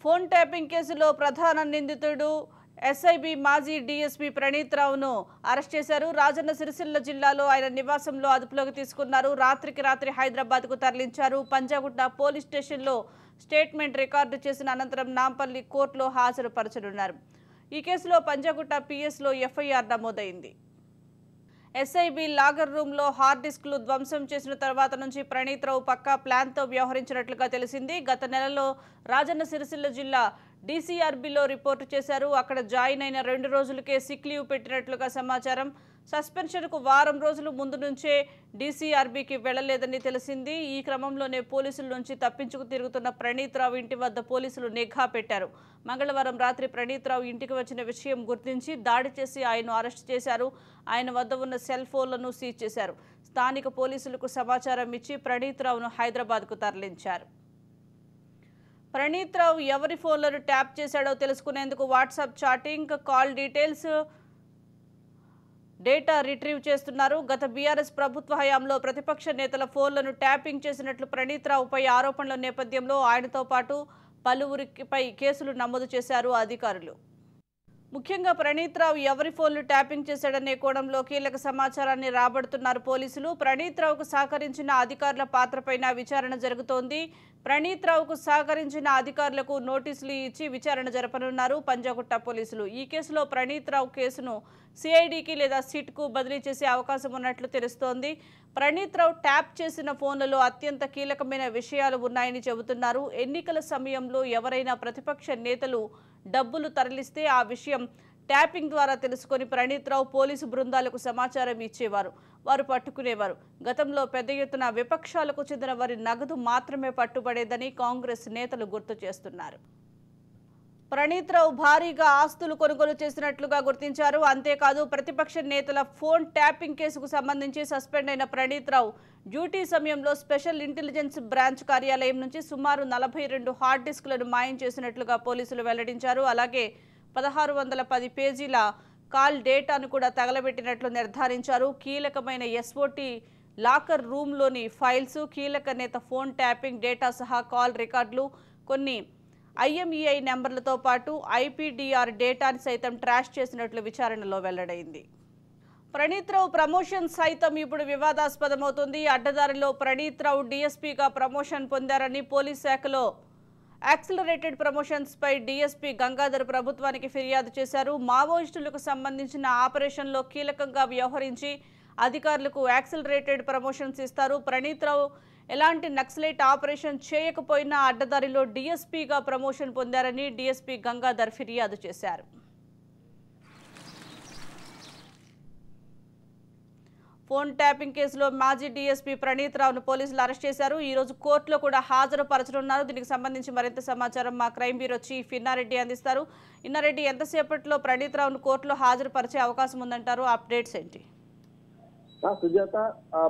Phone tapping కేసులో ప్రధాన నిందితుడు ఎస్ఐబి మాజీ డీఎస్పీ ప్రణీత్ రావును అరెస్ట్ చేశారు. రాజన్న సిరిసిల్ల జిల్లాలో ఆయన నివాసంలో అదుపులోకి తీసుకున్నారు. రాత్రికి రాత్రి హైదరాబాద్కు తరలించారు. పంజాగుట్ట పోలీస్ స్టేషన్లో స్టేట్మెంట్ రికార్డు చేసిన అనంతరం నాంపల్లి కోర్టులో హాజరుపరచనున్నారు. ఈ కేసులో పంజాగుట్ట పిఎస్లో ఎఫ్ఐఆర్ నమోదైంది. ఎస్ఐబి లాగర్ రూమ్లో హార్డ్ డిస్క్లు ధ్వంసం చేసిన తర్వాత నుంచి ప్రణీత్ రావు పక్కా ప్లాన్తో వ్యవహరించినట్లుగా తెలిసింది. గత నెలలో రాజన్న సిరిసిల్ల జిల్లా డీసీఆర్బీలో రిపోర్టు చేశారు. అక్కడ జాయిన్ అయిన 2 రోజులకే సిక్ లీవ్ పెట్టినట్లుగా సమాచారం. సస్పెన్షన్కు వారం రోజుల ముందు నుంచే డీసీఆర్బీకి వెళ్లలేదని తెలిసింది. ఈ క్రమంలోనే పోలీసుల నుంచి తప్పించుకు తిరుగుతున్న ప్రణీత్ రావు ఇంటి వద్ద పోలీసులు నిఘా పెట్టారు. మంగళవారం రాత్రి ప్రణీత్ రావు ఇంటికి వచ్చిన విషయం గుర్తించి దాడి చేసి ఆయన్ను అరెస్ట్ చేశారు. ఆయన వద్ద ఉన్న సెల్ ఫోన్లను సీజ్ చేశారు. స్థానిక పోలీసులకు సమాచారం ఇచ్చి ప్రణీత్ రావును హైదరాబాద్కు తరలించారు. ప్రణీత్ రావు ఎవరి ఫోన్లను ట్యాప్ చేశాడో తెలుసుకునేందుకు WhatsApp chatting, call details, data retrieve చేస్తున్నారు. గత బీఆర్ఎస్ ప్రభుత్వ హయాంలో ప్రతిపక్ష నేతల ఫోన్లను ట్యాపింగ్ చేసినట్లు ప్రణీత్ రావుపై ఆరోపణల నేపథ్యంలో ఆయనతో పాటు పలువురిపై కేసులు నమోదు చేశారు అధికారులు. ముఖ్యంగా ప్రణీత్ రావు ఎవరి ఫోన్లు ట్యాపింగ్ చేశాడనే కోణంలో కీలక సమాచారాన్ని రాబడుతున్నారు పోలీసులు. ప్రణీత్ రావుకు సహకరించిన అధికారుల పాత్రపైన విచారణ జరుగుతోంది. ప్రణీత్ రావుకు సహకరించిన అధికారులకు నోటీసులు ఇచ్చి విచారణ జరపనున్నారు పంజాగుట్ట పోలీసులు. ఈ కేసులో ప్రణీత్ రావు కేసును సిఐడికి లేదా సిట్కు బదిలీ చేసే అవకాశం ఉన్నట్లు తెలుస్తోంది. ప్రణీత్ రావు ట్యాప్ చేసిన ఫోన్లలో అత్యంత కీలకమైన విషయాలు ఉన్నాయని చెబుతున్నారు. ఎన్నికల సమయంలో ఎవరైనా ప్రతిపక్ష నేతలు డబ్బులు తరలిస్తే ఆ విషయం ట్యాపింగ్ ద్వారా తెలుసుకొని ప్రణీత్ రావు పోలీసు బృందాలకు సమాచారం ఇచ్చేవారు. వారు పట్టుకునేవారు. గతంలో పెద్ద ఎత్తున విపక్షాలకు చెందిన వారి నగదు మాత్రమే పట్టుబడేదని కాంగ్రెస్ నేతలు గుర్తు చేస్తున్నారు. ప్రణీత్ రావు భారీగా ఆస్తులు కొనుగోలు చేసినట్లుగా గుర్తించారు. అంతేకాదు ప్రతిపక్ష నేతల ఫోన్ ట్యాపింగ్ కేసుకు సంబంధించి సస్పెండ్ అయిన ప్రణీత్ రావు డ్యూటీ సమయంలో స్పెషల్ ఇంటెలిజెన్స్ బ్రాంచ్ కార్యాలయం నుంచి సుమారు 42 హార్డ్ డిస్క్లను మాయం చేసినట్లుగా పోలీసులు వెల్లడించారు. అలాగే 1610 పేజీల కాల్ డేటాను కూడా తగలబెట్టినట్లు నిర్ధారించారు. కీలకమైన ఎస్ఓటీ లాకర్ రూమ్లోని ఫైల్స్, కీలక నేత ఫోన్ ట్యాపింగ్ డేటా సహా కాల్ రికార్డులు, కొన్ని ఐఎంఈఐ నెంబర్లతో పాటు ఐపీడీఆర్ డేటాని సైతం ట్రాష్ చేసినట్లు విచారణలో వెల్లడైంది. ప్రణీత్ రావు ప్రమోషన్ సైతం ఇప్పుడు వివాదాస్పదమవుతుంది. అడ్డదారిలో ప్రణీత్ రావు డీఎస్పీగా ప్రమోషన్ పొందారని పోలీస్ శాఖలో యాక్సిలరేటెడ్ ప్రమోషన్స్ పై డీఎస్పీ గంగాధర్ ప్రభుత్వానికి ఫిర్యాదు చేశారు. మావోయిస్టులకు సంబంధించిన ఆపరేషన్లో కీలకంగా వ్యవహరించి అధికారులకు యాక్సిలరేటెడ్ ప్రమోషన్స్ ఇస్తారు. ప్రణీత్ రావు ఎలాంటి నక్సలైట్ ఆపరేషన్ చేయకపోయినా అడ్డదారిలో డీఎస్పీగా ప్రమోషన్ పొందారని డీఎస్పీ గంగాధర్ ఫిర్యాదు చేశారు. ఫోన్ ట్యాపింగ్ కేసులో మాజీ డీఎస్పీ ప్రణీత్ రావును పోలీసులు అరెస్ట్ చేశారు. ఈ రోజు కోర్టులో కూడా హాజరుపరచనున్నారు. దీనికి సంబంధించి మరింత సమాచారం మా క్రైమ్ బ్యూరో చీఫ్ ఇన్నారెడ్డి అందిస్తారు. ఇన్నారెడ్డి, ఎంతసేపట్లో ప్రణీత్ రావును కోర్టులో హాజరుపరిచే అవకాశం ఉందంటారు? అప్డేట్స్ ఏంటి? సుజాత,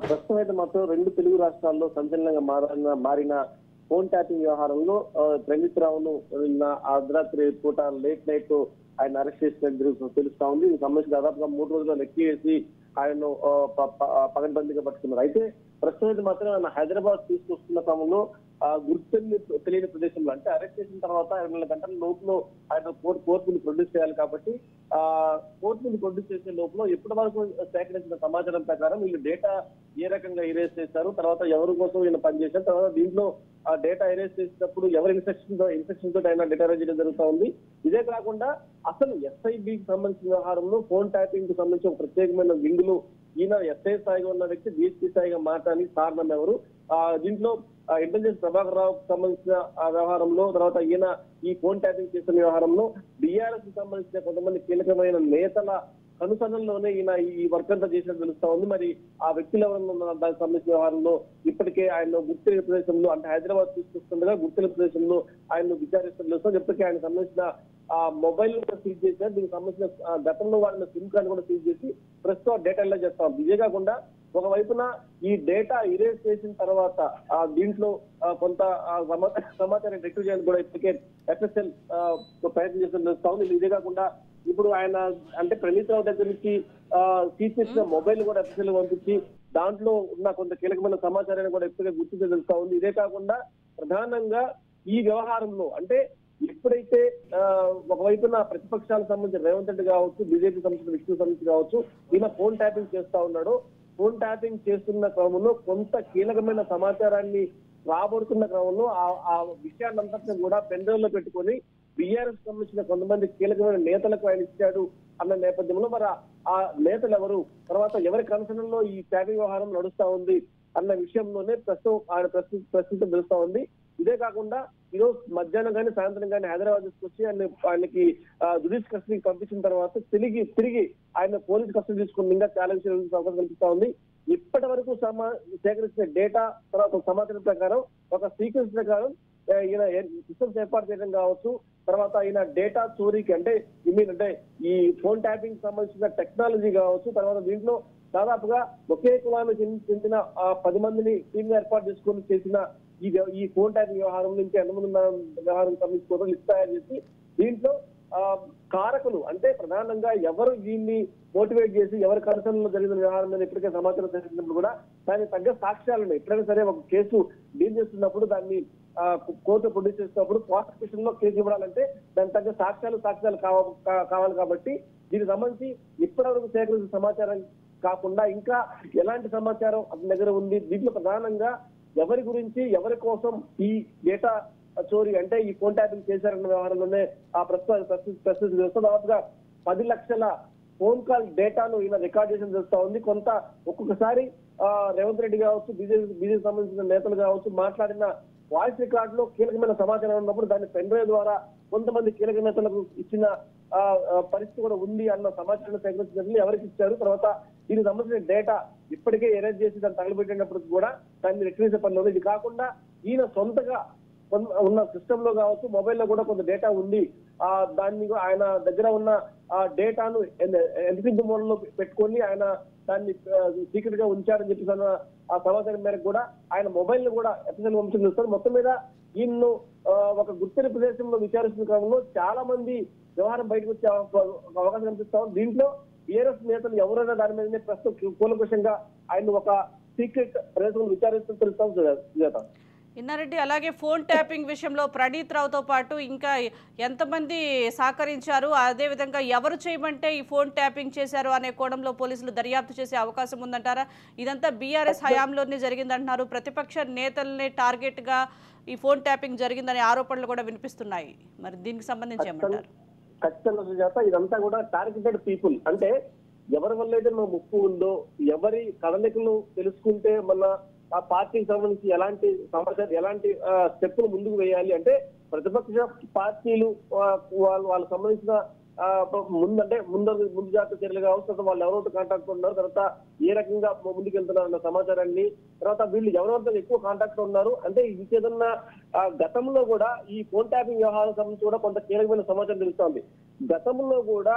ప్రస్తుతం అయితే మాత్రం 2 తెలుగు రాష్ట్రాల్లో సంచలనంగా మారిన ఫోన్ ట్యాపింగ్ వ్యవహారంలో ప్రణీత్ రావును అర్ధరాత్రి పూట లేట్ నైట్ ఆయన అరెస్ట్ చేసినట్టు తెలుస్తా ఉంది. దీనికి సంబంధించి దాదాపుగా 3 రోజులు లెక్కి వేసి ఆయన్ను పగడ్బందీగా పట్టుకున్నారు. అయితే ప్రస్తుతం అయితే మాత్రం ఆయన హైదరాబాద్ తీసుకొస్తున్న క్రమంలో తెలియని ప్రదేశంలో, అంటే అరెస్ట్ చేసిన తర్వాత 24 గంటల లోపల ఆయన కోర్టుని ప్రొడ్యూస్ చేయాలి. కాబట్టి కోర్టుని ప్రొడ్యూస్ చేసే లోపల ఇప్పటి వరకు సేకరించిన సమాచారం ప్రకారం వీళ్ళు డేటా ఏ రకంగా ఎరేజ్ చేశారు, తర్వాత ఎవరి కోసం వీళ్ళు పనిచేశారు, తర్వాత దీంట్లో ఆ డేటా ఎరేజ్ చేసేటప్పుడు ఎవరి ఇన్స్ట్రక్షన్ తోటి ఆయన డేటా ఎరేజ్ చేయడం జరుగుతూ ఉంది. ఇదే కాకుండా అసలు ఎస్ఐబికి సంబంధించిన వ్యవహారంలో ఫోన్ ట్యాపింగ్ కు సంబంధించి ఒక ప్రత్యేకమైన వింగులు ఈయన ఎస్ఐ స్థాయిగా ఉన్న వ్యక్తి డిఎస్పీ స్థాయిగా మారడానికి కారణం ఎవరు, దీంట్లో ఇంటెలిజెన్స్ ప్రభాకర్ రావుకు సంబంధించిన వ్యవహారంలో, తర్వాత ఈయన ఈ ఫోన్ ట్యాపింగ్ చేసిన వ్యవహారంలో బీఆర్ఎస్ కి సంబంధించిన కొంతమంది కీలకమైన నేతల కనుసన్నల్లోనే ఈయన ఈ వర్క్ అంతా చేసినట్టు తెలుస్తా ఉంది. మరి ఆ వ్యక్తులు ఎవరన్నా దానికి సంబంధించిన వ్యవహారంలో ఇప్పటికే ఆయన గుర్తెలిగిన ప్రదేశంలో, అంటే హైదరాబాద్ తీసుకొస్తుండగా గుర్తెలిగిన ప్రదేశంలో ఆయన విచారిస్తున్న తెలుస్తాం. ఇప్పటికే ఆయన సంబంధించిన మొబైల్ కూడా సీజ్ చేశారు. దీనికి సంబంధించిన గతంలో వాడిన సిమ్ కార్డు కూడా సీజ్ చేసి ప్రస్తుతం డేటా ఇలా చేస్తాం. ఇదే కాకుండా ఒకవైపున ఈ డేటా ఇరేజ్ చేసిన తర్వాత దీంట్లో కొంత సమాచారం రిట్రీవ్ చేయడానికి కూడా ఇప్పటికే ఎఫ్ఎస్ఎల్ ప్రయత్నం చేస్తున్న తెలుస్తా ఉంది. ఇదే కాకుండా ఇప్పుడు ఆయన అంటే ప్రణీత్ రావు దగ్గర నుంచి సీజ్ చేసిన మొబైల్ కూడా ఎఫ్ఎస్ఎల్ పంపించి దాంట్లో ఉన్న కొంత కీలకమైన సమాచారాన్ని కూడా ఇప్పటికే గుర్తించి తెలుస్తా ఉంది. ఇదే కాకుండా ప్రధానంగా ఈ వ్యవహారంలో అంటే ఎప్పుడైతే ఒకవైపున ప్రతిపక్షాలకు సంబంధించిన రేవంత్ రెడ్డి కావచ్చు, బీజేపీ సంబంధించిన విష్ణు సంబంధించి కావచ్చు, ఈయన ఫోన్ ట్యాపింగ్ చేస్తా ఉన్నాడు. ఫోన్ ట్యాపింగ్ చేస్తున్న క్రమంలో కొంత కీలకమైన సమాచారాన్ని రాబడుతున్న క్రమంలో ఆ విషయాన్నంతటిని కూడా పెండ్రైవ్ లో పెట్టుకొని బీఆర్ఎస్ సంబంధించిన కొంతమంది కీలకమైన నేతలకు ఆయన ఇచ్చాడు అన్న నేపథ్యంలో మరి ఆ నేతలు ఎవరు, తర్వాత ఎవరి కన్సర్న్ లో ఈ ట్యాపింగ్ వ్యవహారం నడుస్తా ఉంది అన్న విషయంలోనే ప్రస్తుతం ఆయన ప్రస్తుతం తెలుస్తా ఉంది. ఇదే కాకుండా ఈరోజు మధ్యాహ్నం కానీ సాయంత్రం కానీ హైదరాబాద్ తీసుకొచ్చి ఆయనకి జుడిషియల్ కస్టడీకి పంపించిన తర్వాత తిరిగి ఆయన పోలీస్ కస్టడీ తీసుకుని ఇంకా చాలా విషయాలు అవకాశం కల్పిస్తా ఉంది. ఇప్పటి వరకు సేకరించిన డేటా తర్వాత సమాచారం ప్రకారం ఒక సీక్వెన్స్ ప్రకారం ఈయన సిస్టమ్స్ ఏర్పాటు చేయడం కావచ్చు, తర్వాత ఈయన డేటా చోరీకి అంటే ఈ ఫోన్ ట్యాపింగ్ సంబంధించిన టెక్నాలజీ కావచ్చు, తర్వాత దీంట్లో దాదాపుగా ఒకే కులానికి చెందిన 10 మందిని టీమ్ ఏర్పాటు చేసుకొని చేసిన ఈ ఫోన్ ట్యాపింగ్ వ్యవహారం నుంచి ఎంతమంది వ్యవహారం సంబంధించుకోవడం లిస్ట్ తయారు చేసి దీంట్లో కారకులు అంటే ప్రధానంగా ఎవరు దీన్ని మోటివేట్ చేసి ఎవరి కన్సర్న్ లో జరిగిన వ్యవహారం మీద ఇప్పటికే సమాచారం తెలిసినప్పుడు కూడా దానికి తగ్గ సాక్ష్యాలు ఉన్నాయి. ఎప్పుడైనా సరే ఒక కేసు డీల్ చేస్తున్నప్పుడు దాన్ని కోర్టు ప్రొడ్యూస్ చేసినప్పుడు ప్రాసిక్యూషన్ లో కేసు ఇవ్వాలంటే దానికి తగ్గ సాక్ష్యాలు కావాలి. కాబట్టి దీనికి సంబంధించి ఇప్పటివరకు సేకరించిన సమాచారం కాకుండా ఇంకా ఎలాంటి సమాచారం అతని దగ్గర ఉంది, దీంట్లో ప్రధానంగా ఎవరి గురించి ఎవరి కోసం ఈ డేటా చోరీ అంటే ఈ ఫోన్ ట్యాపింగ్ చేశారన్న వ్యవహారంలోనే ఆ ప్రస్తుతం దాదాపుగా 10 లక్షల ఫోన్ కాల్ డేటాను ఈయన రికార్డ్ చేసిన తెలుస్తా ఉంది. కొంత ఒక్కొక్కసారి రేవంత్ రెడ్డి కావచ్చు, బీజేపీ సంబంధించిన నేతలు కావచ్చు మాట్లాడిన వాయిస్ రికార్డ్ లో కీలకమైన సమాచారం ఉన్నప్పుడు దాన్ని పెన్డ్రైవ్ ద్వారా కొంతమంది కీలక నేతలకు ఇచ్చిన పరిస్థితి కూడా ఉంది అన్న సమాచారం సేకరించినట్లు ఎవరికి ఇచ్చారు, తర్వాత దీనికి సంబంధించిన డేటా ఇప్పటికే ఎరేజ్ చేసి దాన్ని తగలబెట్టినప్పుడు కూడా దాన్ని రిట్రీవ్ పనిలో ఉంది. ఇది కాకుండా ఈయన సొంతగా ఉన్న సిస్టమ్ లో కావచ్చు, మొబైల్లో కూడా కొంత డేటా ఉంది. దాన్ని ఆయన దగ్గర ఉన్న డేటాను ఎన్క్రిప్ట్ మోడ్ లో పెట్టుకొని ఆయన దాన్ని సీక్రెట్ గా ఉంచారని చెప్పేసి అన్న ఆ సమాచారం మేరకు కూడా ఆయన మొబైల్ ను కూడా ఎఫ్ఎస్ఎల్ పంపించి చూస్తారు. మొత్తం మీద ఈయన్ను ఒక గుర్తిన ప్రదేశంలో విచారిస్తున్న క్రమంలో చాలా మంది వ్యవహారం బయటకు వచ్చే అవకాశం కనిపిస్తాం. దీంట్లో టీఆర్ఎస్ నేతలు ఎవరైనా దాని మీదనే ప్రస్తుతం కూలంకషంగా ఆయన ఒక సీక్రెట్ ప్రదేశంలో విచారిస్తూ తెలుస్తాం సుజాత. ఇన్నారెడ్డి, అలాగే ఫోన్ ట్యాపింగ్ విషయంలో ప్రణీత్ రావుతో పాటు ఇంకా ఎంతమంది సహకరించారు, అదేవిధంగా ఎవరు చేయమంటే ఈ ఫోన్ ట్యాపింగ్ చేశారు అనే కోణంలో పోలీసులు దర్యాప్తు చేసే అవకాశం ఉందంటారా? ఇదంతా బీఆర్ఎస్ హయాంలోనే జరిగిందంటున్నారు. ప్రతిపక్ష నేతల్ని టార్గెట్గా ఈ ఫోన్ ట్యాపింగ్ జరిగిందనే ఆరోపణలు కూడా వినిపిస్తున్నాయి. మరి దీనికి సంబంధించి ఏమంటారు? ఖచ్చితంగా సుజాత, ఇదంతా కూడా టార్గెటెడ్ పీపుల్. అంటే ఎవరి వల్ల అయితే మన ముప్పు ఉందో, ఎవరి కదలికలు తెలుసుకుంటే మన ఆ పార్టీకి సంబంధించి ఎలాంటి సమాచారం ఎలాంటి స్టెప్పులు ముందుకు వేయాలి అంటే ప్రతిపక్ష పార్టీలు వాళ్ళకి సంబంధించిన ముందు జాగ్రత్త చర్యలు కావచ్చు, వాళ్ళు ఎవరెవరితో కాంటాక్ట్ ఉన్నారు, తర్వాత ఏ రకంగా ముందుకు వెళ్తున్నారు అన్న సమాచారాన్ని, తర్వాత వీళ్ళు ఎవరెవరితో ఎక్కువ కాంటాక్ట్ ఉన్నారు అంటే ఇంకేదన్నా గతంలో కూడా ఈ ఫోన్ ట్యాపింగ్ వ్యవహారం సంబంధించి కూడా కొంత కీలకమైన సమాచారం తెలుస్తోంది. గతంలో కూడా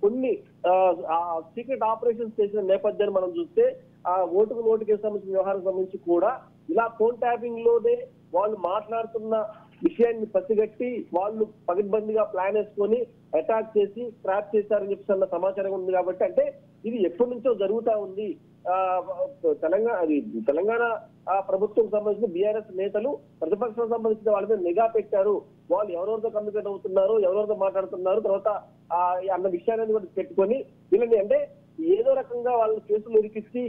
కొన్ని సీక్రెట్ ఆపరేషన్స్ చేసిన నేపథ్యాన్ని మనం చూస్తే ఆ ఓటుకు కేసు సంబంధించిన వ్యవహారం సంబంధించి కూడా ఇలా ఫోన్ ట్యాపింగ్ లోనే వాళ్ళు మాట్లాడుతున్న విషయాన్ని పసిగట్టి వాళ్ళు పగిడ్బందిగా ప్లాన్ వేసుకొని అటాక్ చేసి ట్రాప్ చేశారని చెప్పి అన్న సమాచారం ఉంది. కాబట్టి అంటే ఇది ఎప్పటి నుంచో జరుగుతా ఉంది. తెలంగాణ ప్రభుత్వం సంబంధించిన బీఆర్ఎస్ నేతలు ప్రతిపక్షం సంబంధించిన వాళ్ళ మీద నిఘా పెట్టారు. వాళ్ళు ఎవరెవరితో కమ్యూనికేట్ అవుతున్నారు, ఎవరెవరితో మాట్లాడుతున్నారు, తర్వాత అన్న విషయాన్ని కూడా పెట్టుకొని వీళ్ళని అంటే ఏదో రకంగా వాళ్ళ కేసులు ఇరికిచ్చి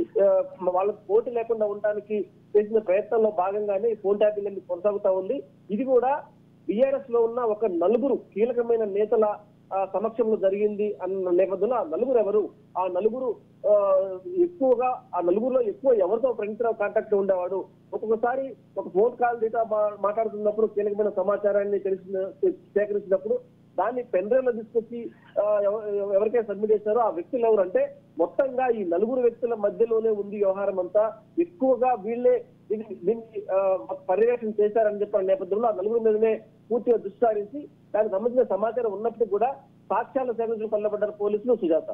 వాళ్ళకి పోటీ లేకుండా ఉండడానికి చేసిన ప్రయత్నంలో భాగంగానే ఫోన్ ట్యాపింగ్ అనేది కొనసాగుతా ఉంది. ఇది కూడా బీఆర్ఎస్ లో ఉన్న ఒక 4 కీలకమైన నేతల సమక్షంలో జరిగింది అన్న నేపథ్యంలో ఆ 4 ఎవరు, ఆ 4 నలుగురులో ఎక్కువ ఎవరితో ప్రణీత్ రావు కాంటాక్ట్ ఉండేవాడు. ఒక్కొక్కసారి ఒక ఫోన్ కాల్ డేటా మాట్లాడుతున్నప్పుడు కీలకమైన సమాచారాన్ని సేకరించినప్పుడు దాన్ని పెన్డ్రైవ్ లో తీసుకొచ్చి ఎవరికైనా సబ్మిట్ చేశారో ఆ వ్యక్తులు ఎవరు అంటే మొత్తంగా ఈ 4 వ్యక్తుల మధ్యలోనే ఉంది వ్యవహారం అంతా. ఎక్కువగా వీళ్ళే దీన్ని పర్యవేక్షణ చేశారని చెప్పిన నేపథ్యంలో ఆ 4 మీదనే పూర్తిగా దృష్టి సారించి దానికి సంబంధించిన సమాచారం ఉన్నప్పటికీ కూడా సాక్ష్యాల సేకరించడం పల్లబడ్డారు పోలీసులు. Sujatha,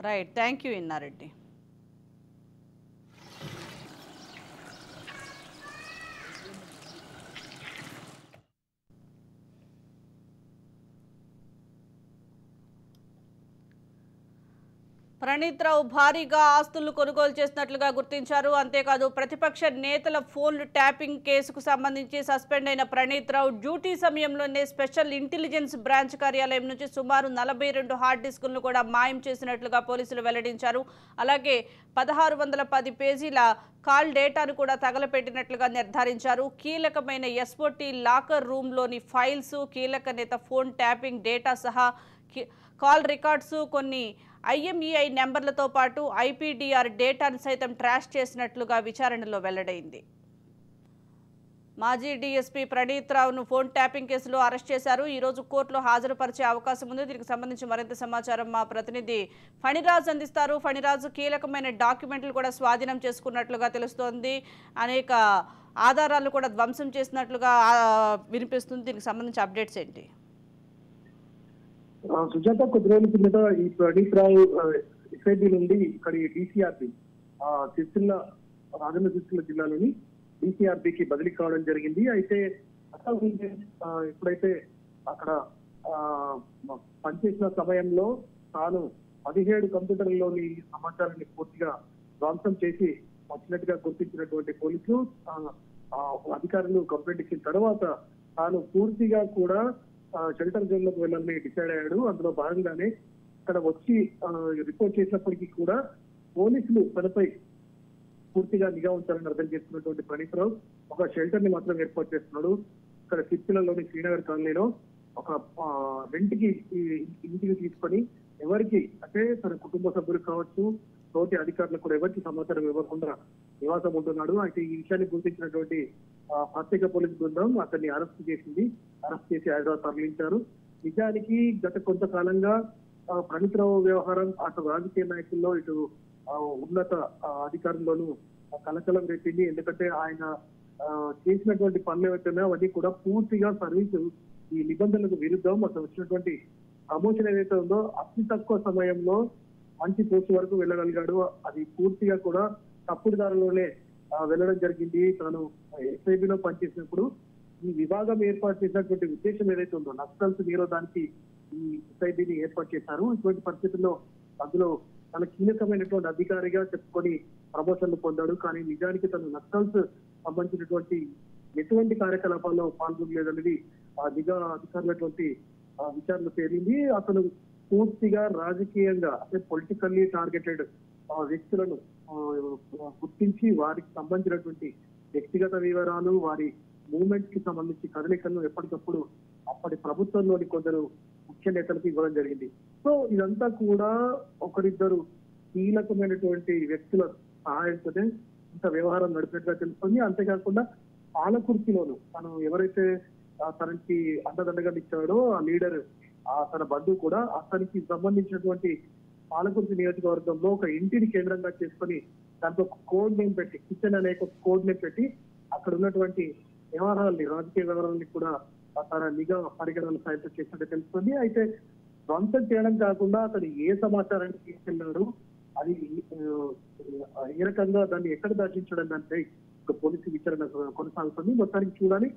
right, thank you Innareddy. Praneeth Rao భారీగా ఆస్తులు కొనుగోలు చేసినట్లుగా గుర్తించారు. అంతేకాదు ప్రతిపక్ష నేతల ఫోన్లు ట్యాపింగ్ కేసుకు సంబంధించి సస్పెండ్ అయిన ప్రణీత్ రావు డ్యూటీ సమయంలోనే స్పెషల్ ఇంటెలిజెన్స్ బ్రాంచ్ కార్యాలయం నుంచి సుమారు 42 హార్డ్ డిస్కులను కూడా మాయం చేసినట్లుగా పోలీసులు వెల్లడించారు. అలాగే 1610 పేజీల కాల్ డేటాను కూడా తగలపెట్టినట్లుగా నిర్ధారించారు. కీలకమైన ఎస్ఓటీ లాకర్ రూమ్లోని ఫైల్స్, కీలక నేత ఫోన్ ట్యాపింగ్ డేటా సహా కాల్ రికార్డ్స్, కొన్ని IMEI నెంబర్లతో పాటు IPDR డేటాను సైతం ట్రాష్ చేసినట్లుగా విచారణలో వెల్లడైంది. మాజీ DSP ప్రణీత్ రావును ఫోన్ ట్యాపింగ్ కేసులో అరెస్ట్ చేశారు. ఈరోజు కోర్టులో హాజరుపరిచే అవకాశం ఉంది. దీనికి సంబంధించి మరింత సమాచారం మా ప్రతినిధి ఫణిరాజ్ అందిస్తారు. ఫణిరాజు, కీలకమైన డాక్యుమెంట్లు కూడా స్వాధీనం చేసుకున్నట్లుగా తెలుస్తోంది. అనేక ఆధారాలు కూడా ధ్వంసం చేసినట్లుగా వినిపిస్తుంది. దీనికి సంబంధించి అప్డేట్స్ ఏంటి? సుజాత, కొద్ది రోజుల కిందట ఈ ప్రణీత్ రావు SIB నుండి ఇక్కడ DCRB సిరిసిల్ల రాజన్న సిరిసిల్ల జిల్లాలోని DCRBకి బదిలీ కావడం జరిగింది. అయితే ఎప్పుడైతే అక్కడ పనిచేసిన సమయంలో తాను 17 కంప్యూటర్లలోని సమాచారాన్ని పూర్తిగా ధ్వంసం చేసి వచ్చినట్టుగా గుర్తించినటువంటి పోలీసులు అధికారులు కంప్లైంట్ ఇచ్చిన తర్వాత తాను పూర్తిగా కూడా షెల్టర్ జోన్ లోకి వెళ్ళాలని డిసైడ్ అయ్యాడు. అందులో భాగంగానే ఇక్కడ వచ్చి రిపోర్ట్ చేసినప్పటికీ కూడా పోలీసులు తనపై పూర్తిగా నిఘా ఉంచాలని అర్థం చేసుకున్నటువంటి ప్రణీత్ రావు ఒక షెల్టర్ ని మాత్రం ఏర్పాటు చేస్తున్నాడు. ఇక్కడ సిరిసిల్లలోని శ్రీనగర్ కాలనీలో ఒక రెంట్కి ఇంటికి తీసుకొని ఎవరికి అంటే తన కుటుంబ సభ్యులు కావచ్చు, తోటి అధికారులకు కూడా ఎవరికి సమాచారం ఇవ్వకుండా నివాసం ఉంటున్నాడు. అయితే ఈ విషయాన్ని గుర్తించినటువంటి ప్రత్యేక పోలీసు బృందం అతన్ని అరెస్ట్ చేసింది. అరెస్ట్ చేసి హైదరాబాద్ తరలించారు. నిజానికి గత కొంతకాలంగా ప్రణీత్ రావు వ్యవహారం అటు రాజకీయ నాయకుల్లో ఇటు ఉన్నత అధికారుల్లోనూ కలకలం రేపింది. ఎందుకంటే ఆయన చేసినటువంటి పనులు ఏవైతే అవన్నీ కూడా పూర్తిగా సర్వీసు ఈ నిబంధనలకు విరుద్ధం. అతను వచ్చినటువంటి ప్రమోషన్ ఏదైతే ఉందో అతి తక్కువ సమయంలో మంచి పోస్ట్ వరకు వెళ్ళగలిగాడు. అది పూర్తిగా కూడా తప్పుడు దారిలోనే వెళ్ళడం జరిగింది. తాను SIBలో పనిచేసినప్పుడు ఈ విభాగం ఏర్పాటు చేసినటువంటి ఉద్దేశం ఏదైతే ఉందో నక్సల్స్ నిరోధానికి ఈ SIBని ఏర్పాటు చేశారు. ఇటువంటి పరిస్థితుల్లో అందులో తన కీలకమైనటువంటి అధికారిగా చెప్పుకొని ప్రమోషన్లు పొందాడు. కానీ నిజానికి తను నక్సల్స్ సంబంధించినటువంటి ఎటువంటి కార్యకలాపాల్లో పాల్గొనలేదనేది నిఘా అధికారులటువంటి విచారణ తేలింది. అతను పూర్తిగా రాజకీయంగా అంటే పొలిటికల్లీ టార్గెటెడ్ వ్యక్తులను గుర్తించి వారికి సంబంధించినటువంటి వ్యక్తిగత వివరాలు, వారి మూవ్మెంట్స్ కి సంబంధించి కదలికలను ఎప్పటికప్పుడు అప్పటి ప్రభుత్వంలోని కొందరు ముఖ్య నేతలకు ఇవ్వడం జరిగింది. సో ఇదంతా కూడా ఒకరిద్దరు కీలకమైనటువంటి వ్యక్తుల సహాయంతోనే ఇంత వ్యవహారం నడిపినట్టుగా తెలుస్తుంది. అంతేకాకుండా పాలకుర్తిలోను తను ఎవరైతే తనకి అండదండగా ఇచ్చాడో ఆ లీడర్ తన బంధువు కూడా అతనికి సంబంధించినటువంటి పాలకుర్తి నియోజకవర్గంలో ఒక ఇంటిని కేంద్రంగా చేసుకొని దాంతో ఒక కోడ్ నేమ్ పెట్టి కిచెన్ అనే ఒక కోడ్ నేమ్ పెట్టి అక్కడ ఉన్నటువంటి వ్యవహారాలని రాజకీయ వ్యవహారాలని కూడా తన నిఘా పరిగణనలు సాయంత్రం చేసినట్టు తెలుస్తుంది. అయితే ధ్వంసం చేయడం కాకుండా అతను ఏ సమాచారాన్ని తీసుకెళ్లాడు, అది ఏ రకంగా దాన్ని ఎక్కడ దర్శించడం అంటే పోలీసు విచారణ కొనసాగుతుంది. మొత్తానికి చూడాలి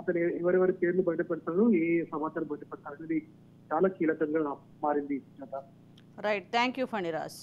అతను ఎవరెవరి పేర్లు బయటపెడతాడు, ఏ సమాచారం బయటపెడతాడు అనేది చాలా కీలకంగా మారింది. Right, thank you Phaniraj.